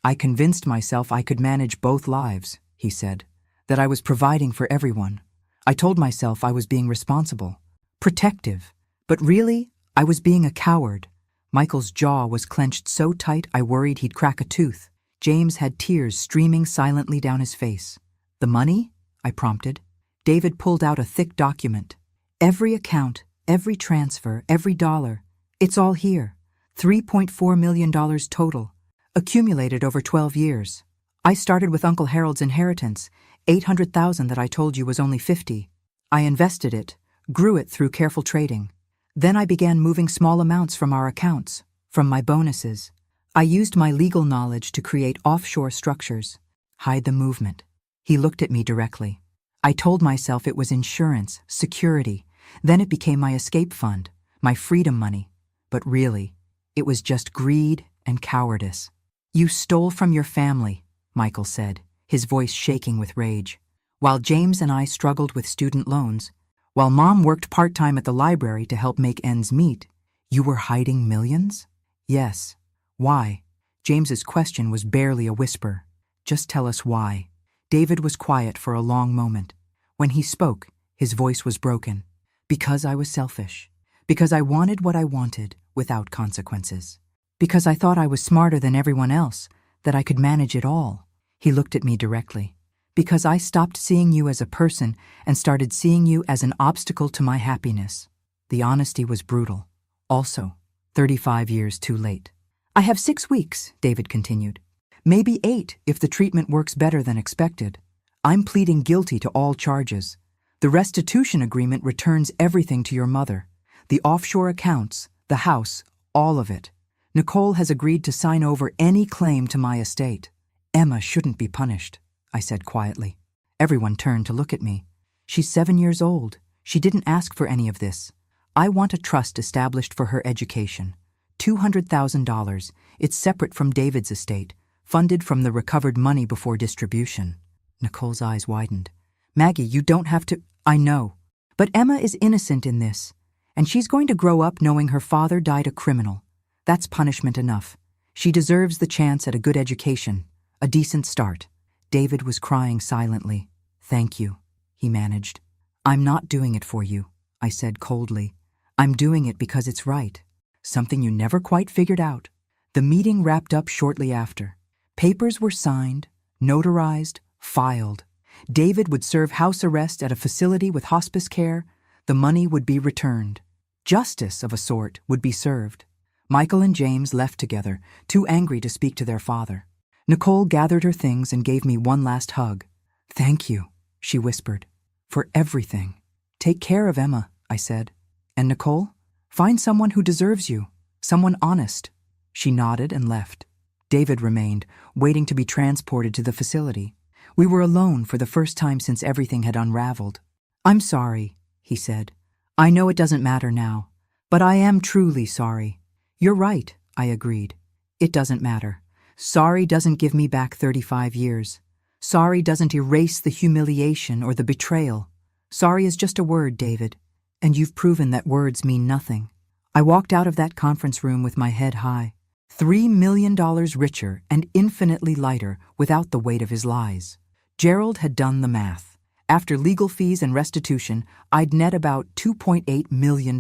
I convinced myself I could manage both lives, he said, that I was providing for everyone. I told myself I was being responsible, protective, but really, I was being a coward. Michael's jaw was clenched so tight I worried he'd crack a tooth. James had tears streaming silently down his face. The money? I prompted. David pulled out a thick document. Every account, every transfer, every dollar. It's all here. $3.4 million total, accumulated over 12 years. I started with Uncle Harold's inheritance, $800,000 that I told you was only $50. I invested it, grew it through careful trading. Then I began moving small amounts from our accounts, from my bonuses. I used my legal knowledge to create offshore structures, hide the movement. He looked at me directly. I told myself it was insurance, security. Then it became my escape fund, my freedom money. But really, it was just greed and cowardice. You stole from your family, Michael said, his voice shaking with rage. While James and I struggled with student loans, while Mom worked part-time at the library to help make ends meet, you were hiding millions? Yes. Why? James's question was barely a whisper. Just tell us why. David was quiet for a long moment. When he spoke, his voice was broken. Because I was selfish. Because I wanted what I wanted without consequences. Because I thought I was smarter than everyone else, that I could manage it all. He looked at me directly. Because I stopped seeing you as a person and started seeing you as an obstacle to my happiness. The honesty was brutal. Also, 35 years too late. I have 6 weeks, David continued. Maybe 8 if the treatment works better than expected. I'm pleading guilty to all charges. The restitution agreement returns everything to your mother. The offshore accounts, the house, all of it. Nicole has agreed to sign over any claim to my estate. Emma shouldn't be punished, I said quietly. Everyone turned to look at me. She's 7 years old. She didn't ask for any of this. I want a trust established for her education. $200,000. It's separate from David's estate, funded from the recovered money before distribution. Nicole's eyes widened. Maggie, you don't have to. I know. But Emma is innocent in this, and she's going to grow up knowing her father died a criminal. That's punishment enough. She deserves the chance at a good education, a decent start. David was crying silently. Thank you, he managed. I'm not doing it for you, I said coldly. I'm doing it because it's right. Something you never quite figured out. The meeting wrapped up shortly after. Papers were signed, notarized, filed. David would serve house arrest at a facility with hospice care. The money would be returned. Justice, of a sort, would be served. Michael and James left together, too angry to speak to their father. Nicole gathered her things and gave me one last hug. Thank you, she whispered, for everything. Take care of Emma, I said. And Nicole? Find someone who deserves you, someone honest. She nodded and left. David remained, waiting to be transported to the facility. We were alone for the first time since everything had unraveled. I'm sorry, he said. I know it doesn't matter now, but I am truly sorry. You're right, I agreed. It doesn't matter. Sorry doesn't give me back 35 years. Sorry doesn't erase the humiliation or the betrayal. Sorry is just a word, David, and you've proven that words mean nothing. I walked out of that conference room with my head high, $3 million richer and infinitely lighter without the weight of his lies. Gerald had done the math. After legal fees and restitution, I'd net about $2.8 million,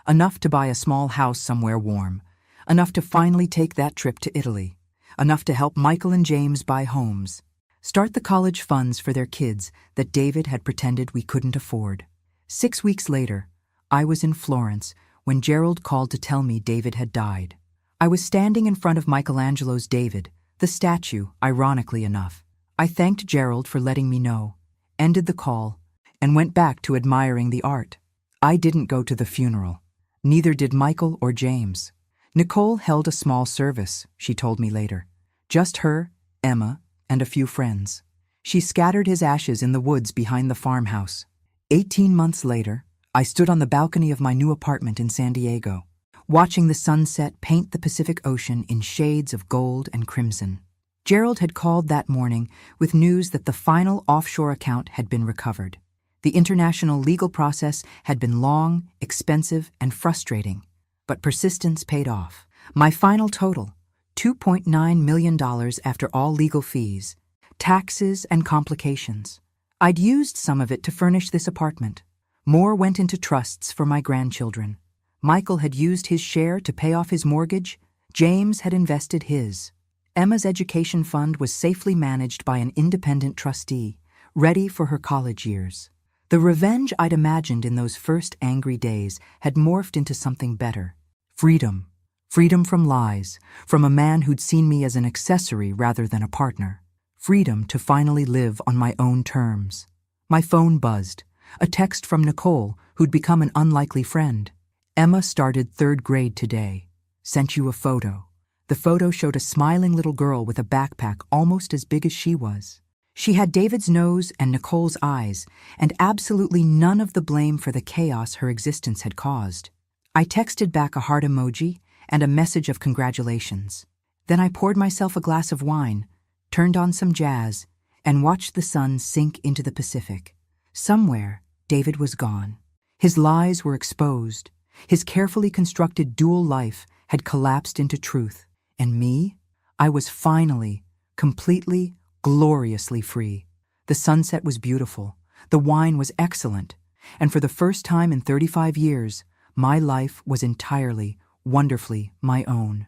enough to buy a small house somewhere warm, enough to finally take that trip to Italy, enough to help Michael and James buy homes, start the college funds for their kids that David had pretended we couldn't afford. 6 weeks later, I was in Florence when Gerald called to tell me David had died. I was standing in front of Michelangelo's David, the statue, ironically enough. I thanked Gerald for letting me know, ended the call, and went back to admiring the art. I didn't go to the funeral. Neither did Michael or James. Nicole held a small service, she told me later. Just her, Emma, and a few friends. She scattered his ashes in the woods behind the farmhouse. 18 months later, I stood on the balcony of my new apartment in San Diego, watching the sunset paint the Pacific Ocean in shades of gold and crimson. Gerald had called that morning with news that the final offshore account had been recovered. The international legal process had been long, expensive, and frustrating, but persistence paid off. My final total, $2.9 million after all legal fees, taxes, and complications. I'd used some of it to furnish this apartment. More went into trusts for my grandchildren. Michael had used his share to pay off his mortgage. James had invested his. Emma's education fund was safely managed by an independent trustee, ready for her college years. The revenge I'd imagined in those first angry days had morphed into something better. Freedom. Freedom from lies, from a man who'd seen me as an accessory rather than a partner. Freedom to finally live on my own terms. My phone buzzed. A text from Nicole, who'd become an unlikely friend. Emma started 3rd grade today. Sent you a photo. The photo showed a smiling little girl with a backpack almost as big as she was. She had David's nose and Nicole's eyes, and absolutely none of the blame for the chaos her existence had caused. I texted back a heart emoji and a message of congratulations. Then I poured myself a glass of wine, turned on some jazz, and watched the sun sink into the Pacific. Somewhere, David was gone. His lies were exposed. His carefully constructed dual life had collapsed into truth. And me? I was finally, completely, gloriously free. The sunset was beautiful. The wine was excellent. And for the first time in 35 years, my life was entirely, wonderfully my own.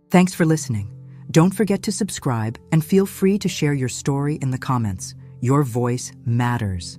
Thanks for listening. Don't forget to subscribe and feel free to share your story in the comments. Your voice matters.